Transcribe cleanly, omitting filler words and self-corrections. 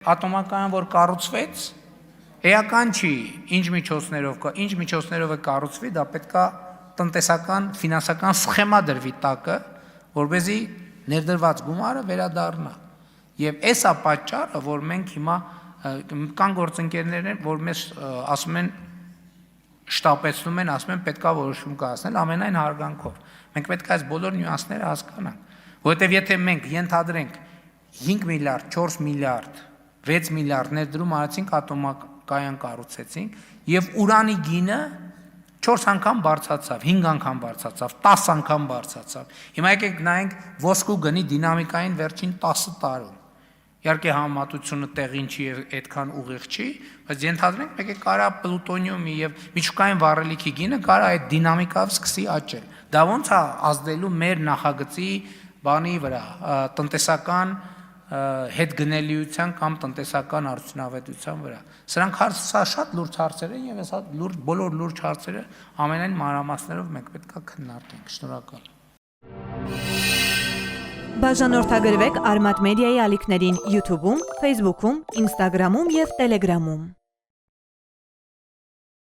Ատոմակայան, որ կառուցվեց, էական չի, ինչ միջոցներով է կառուցվի, դա պետքա տնտեսական, ֆինանսական սխեմա դրվի տակը, որպեսզի ներդրված գումարը վերադառնա։ Եվ այս է պատճառը, որ մենք հիմա կան գործընկերներ են, որ մեզ ասում են, շտապեցնում են, ասում են պետքա որոշում կայացնել ամենայն հարգանքով։ Մենք պետք է այս բոլոր նյուանսները հասկանանք, որովհետև եթե մենք ենթադրենք 5 միլիարդ, 4 միլիարդ 6 միլիարդ ներդրում արեցինք, ատոմակայան կառուցեցինք եւ ուրանի գինը 4 անգամ բարձրացավ, 5 անգամ բարձրացավ, 10 անգամ բարձրացավ։ Հիմա եկեք նայենք ոսկու գնի դինամիկային վերջին 10 տարում։ Իհարկե համատությունը տեղին չի եւ այդքան ուղիղ չի, բայց ենթադրենք եկեք կարա պլուտոնիումի եւ միջուկային վառելիքի գինը կարա այդ դինամիկով սկսի աճել։ Դա ոնց է ազդելու մեր նախագծի բանի վրա, տնտեսական հետ գնելիության կամ տնտեսական արդյունավետության վրա։ Սրանք սա շատ լուրջ հարցեր են եւ այս բոլոր լուրջ հարցերը ամենայն մանրամասներով մենք պետք է քննարկենք։ Շնորհակալ։ Բաժանորդագրվեք Արմատ մեդիայի ալիքներին YouTube-ում, Facebook-ում, Instagram-ում եւ Telegram-ում։